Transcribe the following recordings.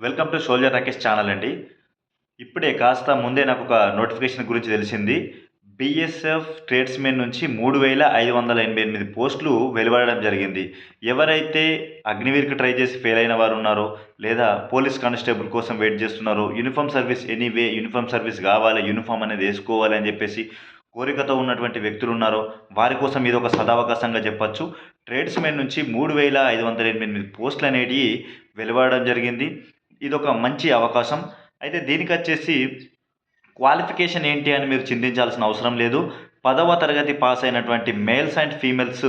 Welcome to soldier Rakesh channel అండి. ఇప్పుడే కాస్త ముందే నాకు ఒక నోటిఫికేషన్ గురించి తెలిసింది. బీఎస్ఎఫ్ ట్రేడ్స్‌మెన్ నుంచి 3588 పోస్టులు వెలువడడం జరిగింది. ఎవరైతే అగ్నివీర్‌కి ట్రై చేసి ఫెయిల్ అయిన వారు ఉన్నారో, లేదా పోలీస్ కానిస్టేబుల్ కోసం వెయిట్ చేస్తున్నారో, uniform service anyway uniform service కావాలి, యూనిఫార్మ్ అనేది వేసుకోవాలి అని చెప్పేసి కోరికతో ఉన్నటువంటి వ్యక్తులు ఉన్నారో, వారి కోసం ఇది ఒక సదవకాశంగా చెప్పొచ్చు. ట్రేడ్స్‌మెన్ నుంచి 3588 పోస్టులు అనేటివి వెలువడడం జరిగింది. ఇదొక మంచి అవకాశం. అయితే దీనికొచ్చేసి క్వాలిఫికేషన్ ఏంటి అని మీరు చింతించాల్సిన అవసరం లేదు. 10వ తరగతి పాస్ అయినటువంటి మేల్స్ అండ్ ఫీమేల్స్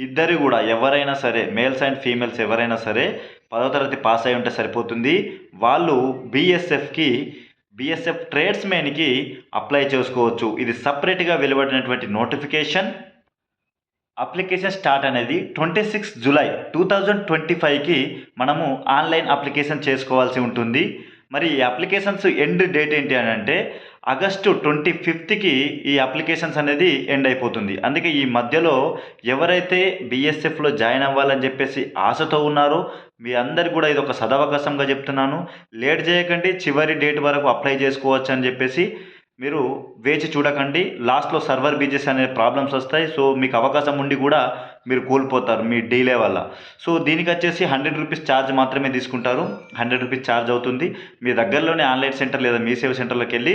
ఇద్దరు కూడా ఎవరైనా సరే, మేల్స్ అండ్ ఫీమేల్స్ ఎవరైనా సరే 10వ తరగతి పాస్ అయి ఉంటే సరిపోతుంది. వాళ్ళు బీఎస్ఎఫ్ ట్రేడ్స్‌మెన్‌కి అప్లై చేసుకోవచ్చు. ఇది సెపరేట్‌గా వెలువడినటువంటి నోటిఫికేషన్. అప్లికేషన్ స్టార్ట్ అనేది 26 జూలై 2025కి మనము ఆన్లైన్ అప్లికేషన్ చేసుకోవాల్సి ఉంటుంది. మరి ఈ అప్లికేషన్స్ ఎండ్ డేట్ ఏంటి అని అంటే ఆగస్టు 25కి ఈ అప్లికేషన్స్ అనేది ఎండ్ అయిపోతుంది. అందుకే ఈ మధ్యలో ఎవరైతే బీఎస్ఎఫ్లో జాయిన్ అవ్వాలని చెప్పేసి ఆశతో ఉన్నారో మీ అందరికి కూడా ఇది ఒక సదవకాశంగా చెప్తున్నాను. లేట్ చేయకండి, చివరి డేట్ వరకు అప్లై చేసుకోవచ్చు అని చెప్పేసి మీరు వేచి చూడకండి. లాస్ట్‌లో సర్వర్ బీజెస్ అనే ప్రాబ్లమ్స్ వస్తాయి. సో, మీకు అవకాశం ఉండి కూడా మీరు కోల్పోతారు మీ డిలే వల్ల. సో, దీనికొచ్చేసి రూ. 100 ఛార్జ్ మాత్రమే తీసుకుంటారు. రూ. 100 ఛార్జ్ అవుతుంది. మీ దగ్గరలోనే ఆన్లైన్ సెంటర్ లేదా మీ సేవ సెంటర్‌లోకెళ్ళి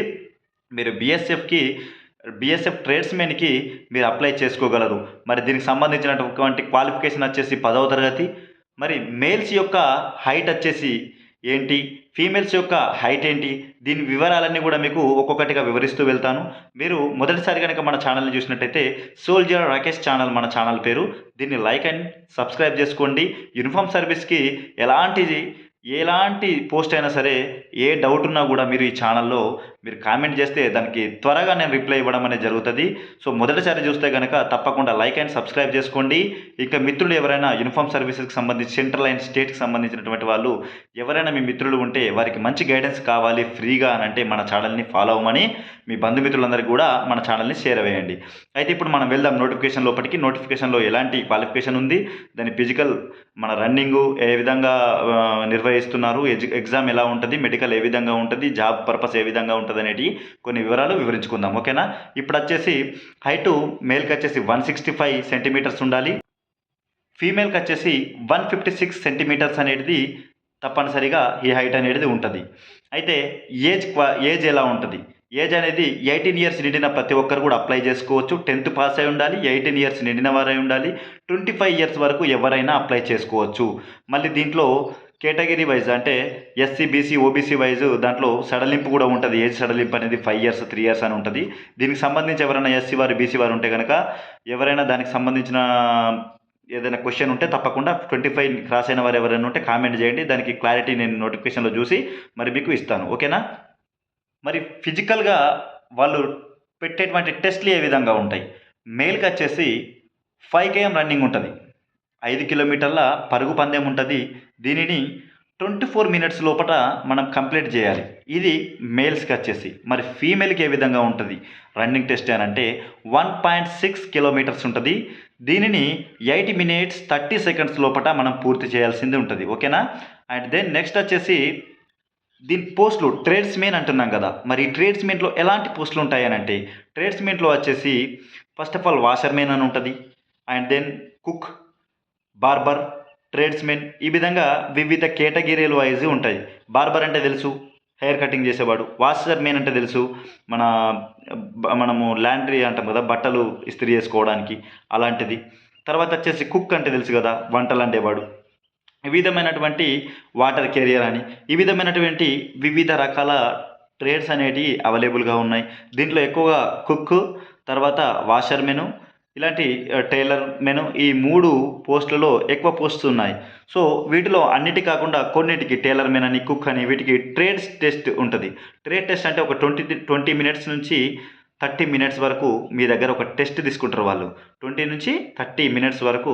మీరు బీఎస్ఎఫ్ ట్రేడ్స్‌మెన్‌కి మీరు అప్లై చేసుకోగలరు. మరి దీనికి సంబంధించినటువంటి క్వాలిఫికేషన్ వచ్చేసి 10వ తరగతి. మరి మేల్స్ యొక్క హైట్ వచ్చేసి ఏంటి? ఫీమేల్స్ యొక్క హైట్ ఏంటి? దీని వివరాలన్నీ కూడా మీకు ఒక్కొక్కటిగా వివరిస్తూ వెళ్తాను. మీరు మొదటిసారి కనుక మన ఛానల్‌ని చూసినట్టయితే సోల్జర్ రాకేష్ ఛానల్ మన ఛానల్ పేరు. దీన్ని లైక్ అండ్ సబ్స్క్రైబ్ చేసుకోండి. యూనిఫార్మ్ సర్వీస్‌కి ఎలాంటి పోస్ట్ అయినా సరే, ఏ డౌట్ ఉన్నా కూడా మీరు ఈ ఛానల్‌లో మీరు కామెంట్ చేస్తే దానికి త్వరగా నేను రిప్లై ఇవ్వడం అనేది జరుగుతుంది. సో, మొదటిసారి చూస్తే కనుక తప్పకుండా లైక్ అండ్ సబ్స్క్రైబ్ చేసుకోండి. ఇక మిత్రులు ఎవరైనా యూనిఫార్మ్ సర్వీసెస్‌కి సంబంధించి సెంట్రల్ అండ్ స్టేట్‌కి సంబంధించినటువంటి వాళ్ళు ఎవరైనా మీ మిత్రులు ఉంటే వారికి మంచి గైడెన్స్ కావాలి ఫ్రీగా అని అంటే మన ఛానల్‌ని ఫాలో అవ్వమని మీ బంధుమిత్రులందరికీ కూడా మన ఛానల్‌ని షేర్ వేయండి. అయితే ఇప్పుడు మనం వెళ్దాం నోటిఫికేషన్ లోపటికి. నోటిఫికేషన్‌లో ఎలాంటి క్వాలిఫికేషన్ ఉంది, దాని ఫిజికల్ మన రన్నింగు ఏ విధంగా నిర్వహిస్తున్నారు, ఎగ్జామ్ ఎలా ఉంటుంది, మెడికల్ ఏ విధంగా ఉంటుంది, జాబ్ పర్పస్ ఏ విధంగా ఉంటుంది అనేటివి కొన్ని వివరాలు వివరించుకుందాం. ఓకేనా? ఇప్పుడు వచ్చేసి హైటు మేల్కి వచ్చేసి 165 సెంటీమీటర్స్ ఉండాలి. ఫీమేల్కి వచ్చేసి 156 సెంటీమీటర్స్ అనేది తప్పనిసరిగా ఈ హైట్ అనేది ఉంటుంది. అయితే ఏజ్ ఎలా ఉంటుంది? ఏజ్ అనేది 18 ఇయర్స్ నిండిన ప్రతి ఒక్కరు కూడా అప్లై చేసుకోవచ్చు. 10th పాస్ అయి ఉండాలి, 18 ఇయర్స్ నిండిన వారై ఉండాలి, 25 ఇయర్స్ వరకు ఎవరైనా అప్లై చేసుకోవచ్చు. మళ్ళీ దీంట్లో కేటగిరీ వైజ్ అంటే ఎస్సీ, బీసీ, ఓబీసీ వైజ్ దాంట్లో సడలింపు కూడా ఉంటుంది. ఏజ్ సడలింపు అనేది 5 ఇయర్స్, 3 ఇయర్స్ అని ఉంటుంది. దీనికి సంబంధించి ఎవరైనా ఎస్సీ వారు, బీసీ వారు ఉంటే కనుక ఎవరైనా దానికి సంబంధించిన ఏదైనా క్వశ్చన్ ఉంటే తప్పకుండా 25 క్రాస్ అయిన వారు ఎవరైనా ఉంటే కామెంట్ చేయండి. దానికి క్లారిటీ నేను నోటిఫికేషన్లో చూసి మరి మీకు ఇస్తాను. ఓకేనా? మరి ఫిజికల్గా వాళ్ళు పెట్టేటువంటి టెస్ట్లు ఏ విధంగా ఉంటాయి? మేల్కి వచ్చేసి 5 km రన్నింగ్ ఉంటుంది, 5 కిలోమీటర్ల పరుగు పందెం ఉంటుంది. దీనిని 24 మినిట్స్ లోపల మనం కంప్లీట్ చేయాలి. ఇది మేల్స్కి వచ్చేసి. మరి ఫీమేల్కి ఏ విధంగా ఉంటుంది రన్నింగ్ టెస్ట్ అని అంటే 1.6 కిలోమీటర్స్ ఉంటుంది. దీనిని 8 minutes 30 seconds లోపల మనం పూర్తి చేయాల్సింది ఉంటుంది. ఓకేనా? అండ్ దెన్ నెక్స్ట్ వచ్చేసి దీని పోస్టులు ట్రేడ్స్మెన్ అంటున్నాం కదా. మరి ఈ ట్రేడ్స్మెన్లో ఎలాంటి పోస్టులు ఉంటాయని అంటే ట్రేడ్స్మెన్లో వచ్చేసి ఫస్ట్ ఆఫ్ ఆల్ వాషర్మెన్ అని ఉంటుంది. And then cook, barber, tradesmen ఈ విధంగా వివిధ కేటగిరీల వైజ్ ఉంటాయి. బార్బర్ అంటే తెలుసు, హెయిర్ కటింగ్ చేసేవాడు. వాషర్మెన్ అంటే తెలుసు, మనము లాండ్రీ అంటాం కదా, బట్టలు ఇస్త్రీ చేసుకోవడానికి అలాంటిది. తర్వాత వచ్చేసి కుక్ అంటే తెలుసు కదా, వంటలు వండేవాడు. ఈ విధమైనటువంటి వాటర్ కెరియర్ అని ఈ విధమైనటువంటి వివిధ రకాల ట్రేడ్స్ అనేటివి అవైలబుల్గా ఉన్నాయి. దీంట్లో ఎక్కువగా కుక్, తర్వాత వాషర్మెను, ఇలాంటి టైలర్ మెను, ఈ 3 పోస్టులలో ఎక్కువ పోస్ట్స్ ఉన్నాయి. సో వీటిలో అన్నిటి కాకుండా కొన్నిటికి టైలర్ మెన్ అని, కుక్ అని వీటికి ట్రేడ్స్ టెస్ట్ ఉంటుంది. ట్రేడ్ టెస్ట్ అంటే ఒక 20 మినిట్స్ నుంచి 30 మినిట్స్ వరకు మీ దగ్గర ఒక టెస్ట్ తీసుకుంటారు వాళ్ళు. 20 నుంచి 30 మినిట్స్ వరకు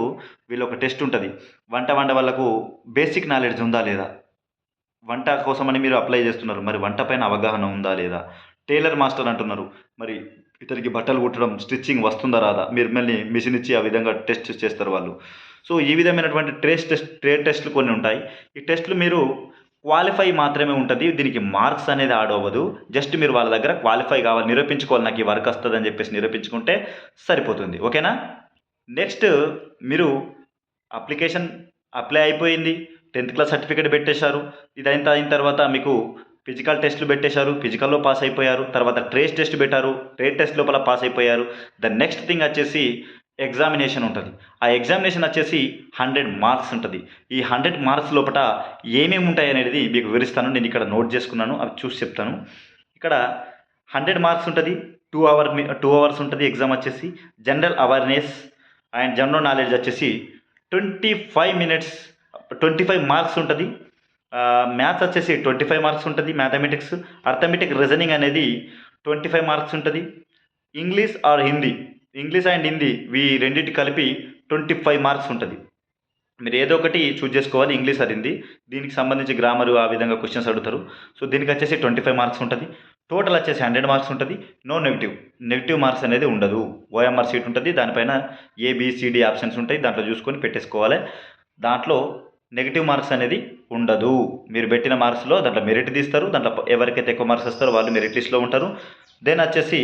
వీళ్ళు ఒక టెస్ట్ ఉంటుంది. వంట వాళ్ళకు బేసిక్ నాలెడ్జ్ ఉందా లేదా, వంట కోసమని మీరు అప్లై చేస్తున్నారు, మరి వంట పైన అవగాహన ఉందా లేదా. టైలర్ మాస్టర్ అంటున్నారు, మరి ఇతనికి బట్టలు కుట్టడం, స్టిచ్చింగ్ వస్తుందా రాదా, మీరు మళ్ళీ మిషన్ ఇచ్చి ఆ విధంగా టెస్ట్ చేస్తారు వాళ్ళు. సో ఈ విధమైనటువంటి ట్రేడ్ టెస్ట్లు కొన్ని ఉంటాయి. ఈ టెస్టులు మీరు క్వాలిఫై మాత్రమే ఉంటుంది. దీనికి మార్క్స్ అనేది యాడ్ అవ్వదు. జస్ట్ మీరు వాళ్ళ దగ్గర క్వాలిఫై కావాలి, నిరూపించుకోవాలి, నాకు ఈ వర్క్ వస్తుందని చెప్పేసి నిరూపించుకుంటే సరిపోతుంది. ఓకేనా? నెక్స్ట్ మీరు అప్లికేషన్ అప్లై అయిపోయింది. 10th క్లాస్ సర్టిఫికేట్ పెట్టేశారు. అయిన తర్వాత మీకు ఫిజికల్ టెస్టులు పెట్టేశారు. ఫిజికల్‌లో పాస్ అయిపోయారు. తర్వాత ట్రేడ్ టెస్ట్ పెట్టారు. ట్రేడ్ టెస్ట్ లోపల పాస్ అయిపోయారు. ద నెక్స్ట్ థింగ్ వచ్చేసి ఎగ్జామినేషన్ ఉంటుంది. ఆ ఎగ్జామినేషన్ వచ్చేసి 100 మార్క్స్ ఉంటుంది. ఈ 100 మార్క్స్ లోపల ఏమేమి ఉంటాయి అనేది మీకు వివరిస్తాను. నేను ఇక్కడ నోట్ చేసుకున్నాను. అవి చూసి చెప్తాను. ఇక్కడ 100 మార్క్స్ ఉంటుంది. 2 అవర్స్ ఉంటుంది ఎగ్జామ్ వచ్చేసి. General awareness and general knowledge వచ్చేసి 25 మినిట్స్ 25 మార్క్స్ ఉంటుంది. మ్యాథ్స్ వచ్చేసి 25 మార్క్స్ ఉంటుంది. మ్యాథమెటిక్స్, అర్థమెటిక్, రీజనింగ్ అనేది 25 మార్క్స్ ఉంటుంది. English are Hindi, English and Hindi ఈ రెండింటి కలిపి 25 మార్క్స్ ఉంటుంది. మీరు ఏదో ఒకటి చూజ్ చేసుకోవాలి, ఇంగ్లీష్ ఆర్ హిందీ. దీనికి సంబంధించి గ్రామరు ఆ విధంగా క్వశ్చన్స్ అడుగుతారు. సో దీనికి వచ్చేసి 25 మార్క్స్ ఉంటుంది. టోటల్ వచ్చేసి 100 మార్క్స్ ఉంటుంది. నో నెగిటివ్ మార్క్స్ అనేది ఉండదు. ఓఎంఆర్ షీట్ ఉంటుంది. దానిపైన ఏబిసిడి ఆప్షన్స్ ఉంటాయి. దాంట్లో చూసుకొని పెట్టేసుకోవాలి. దాంట్లో నెగిటివ్ మార్క్స్ అనేది ఉండదు. మీరు పెట్టిన మార్క్స్లో దాంట్లో మెరిట్ తీస్తారు. దాంట్లో ఎవరికైతే ఎక్కువ మార్క్స్ వస్తారో వాళ్ళు మెరిట్ లిస్ట్లో ఉంటారు. దెన్ వచ్చేసి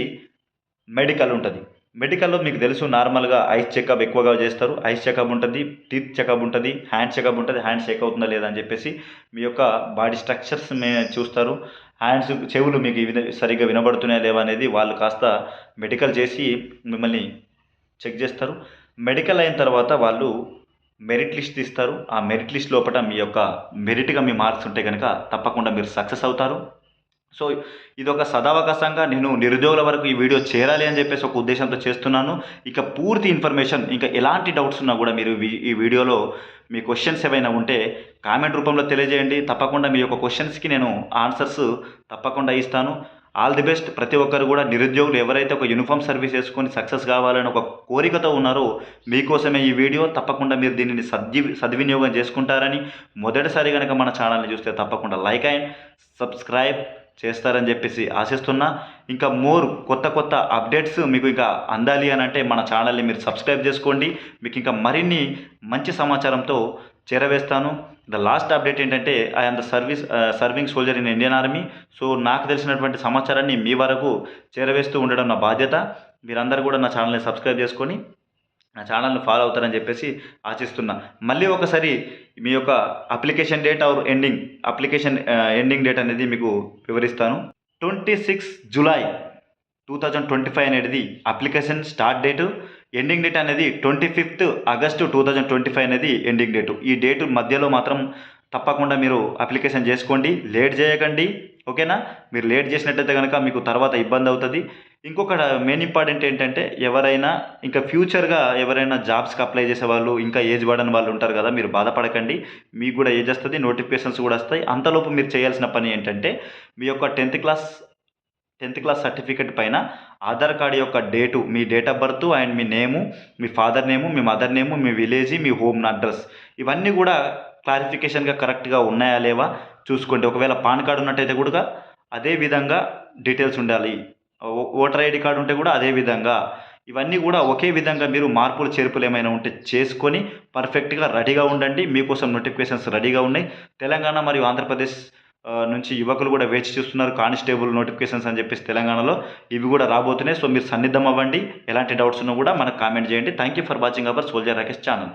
మెడికల్ ఉంటుంది. మెడికల్లో మీకు తెలుసు నార్మల్గా ఐస్ చెకప్ ఎక్కువగా చేస్తారు. ఐస్ చెకప్ ఉంటుంది, టీత్ చెకప్ ఉంటుంది, హ్యాండ్ చెకప్ ఉంటుంది. హ్యాండ్ షేక్ అవుతుందా లేదా అని చెప్పేసి మీ యొక్క బాడీ స్ట్రక్చర్స్ చూస్తారు. హ్యాండ్స్, చెవులు మీకు సరిగ్గా వినబడుతున్నాయా లేవా అనేది వాళ్ళు కాస్త మెడికల్ చేసి మిమ్మల్ని చెక్ చేస్తారు. మెడికల్ అయిన తర్వాత వాళ్ళు మెరిట్ లిస్ట్ ఇస్తారు. ఆ మెరిట్ లిస్ట్ లోపల మీ యొక్క మెరిట్గా మీ మార్క్స్ ఉంటే కనుక తప్పకుండా మీరు సక్సెస్ అవుతారు. సో ఇది ఒక సదావకాశంగా నేను నిరుద్యోగుల వరకు ఈ వీడియో చేరాలి అని చెప్పేసి ఒక ఉద్దేశంతో చేస్తున్నాను. ఇక పూర్తి ఇన్ఫర్మేషన్, ఇంకా ఎలాంటి డౌట్స్ ఉన్నా కూడా మీరు ఈ వీడియోలో మీ క్వశ్చన్స్ ఏవైనా ఉంటే కామెంట్ రూపంలో తెలియజేయండి. తప్పకుండా మీ యొక్క క్వశ్చన్స్కి నేను ఆన్సర్స్ తప్పకుండా ఇస్తాను. All the best. ప్రతి ఒక్కరు కూడా నిరుద్యోగులు ఎవరైతే ఒక యూనిఫామ్ సర్వీస్ వేసుకొని సక్సెస్ కావాలని ఒక కోరికతో ఉన్నారో మీకోసమే ఈ వీడియో. తప్పకుండా మీరు దీనిని సద్వినియోగం చేసుకుంటారని, మొదటిసారి కనుక మన ఛానల్ని చూస్తే తప్పకుండా లైక్ అండ్ సబ్స్క్రైబ్ చేస్తారని చెప్పేసి ఆశిస్తున్నా. ఇంకా కొత్త అప్డేట్స్ మీకు ఇంకా అందాలి అని అంటే మన ఛానల్ని మీరు సబ్స్క్రైబ్ చేసుకోండి. మీకు ఇంకా మరిన్ని మంచి సమాచారంతో చేరవేస్తాను. ద లాస్ట్ అప్డేట్ ఏంటంటే I am the serving soldier in Indian army. So నాకు తెలిసినటువంటి సమాచారాన్ని మీ వరకు చేరవేస్తూ ఉండడం నా బాధ్యత. మీరందరూ కూడా నా ఛానల్ని సబ్స్క్రైబ్ చేసుకొని నా ఛానల్ని ఫాలో అవుతారని చెప్పేసి ఆశిస్తున్నా. మళ్ళీ ఒకసారి మీ యొక్క application date or application ending date అనేది మీకు వివరిస్తాను. 26 జూలై 2025 అనేది application start date. Ending date అనేది 25 ఆగస్టు 2025 అనేది ఎండింగ్ డేటు. ఈ డేటు మధ్యలో మాత్రం తప్పకుండా మీరు అప్లికేషన్ చేసుకోండి. లేట్ చేయకండి. ఓకేనా? మీరు లేట్ చేసినట్టయితే కనుక మీకు తర్వాత ఇబ్బంది అవుతుంది. ఇంకొక మెయిన్ ఇంపార్టెంట్ ఏంటంటే ఎవరైనా ఇంకా ఫ్యూచర్గా ఎవరైనా జాబ్స్కి అప్లై చేసే వాళ్ళు, ఇంకా ఏజ్ పడని వాళ్ళు ఉంటారు కదా, మీరు బాధపడకండి. మీకు కూడా ఏజ్ వస్తుంది, నోటిఫికేషన్స్ కూడా వస్తాయి. అంతలోపు మీరు చేయాల్సిన పని ఏంటంటే మీ యొక్క 10th క్లాస్ సర్టిఫికేట్ పైన ఆధార్ కార్డు యొక్క date, me date of birth and me name, me father name, me mother name, me village, me home address, ఇవన్నీ కూడా క్లారిఫికేషన్గా కరెక్ట్గా ఉన్నాయా లేవా చూసుకోండి. ఒకవేళ పాన్ కార్డు ఉన్నట్టయితే కూడా అదే విధంగా డీటెయిల్స్ ఉండాలి. ఓటర్ ఐడి కార్డు ఉంటే కూడా అదే విధంగా, ఇవన్నీ కూడా ఒకే విధంగా మీరు మార్పులు చేర్పులు ఏమైనా ఉంటే చేసుకొని పర్ఫెక్ట్గా రెడీగా ఉండండి. మీకోసం నోటిఫికేషన్స్ రెడీగా ఉన్నాయి. తెలంగాణ మరియు ఆంధ్రప్రదేశ్ నుంచి యువకులు కూడా వేచి చూస్తున్నారు. కానిస్టేబుల్ నోటిఫికేషన్స్ అని చెప్పేసి తెలంగాణలో ఇవి కూడా రాబోతున్నాయి. సో మీరు సన్నిద్ధం అవ్వండి. ఎలాంటి డౌట్స్ ఉన్నా కూడా మనకు కామెంట్ చేయండి. Thank you for watching our soldier Rakesh channel.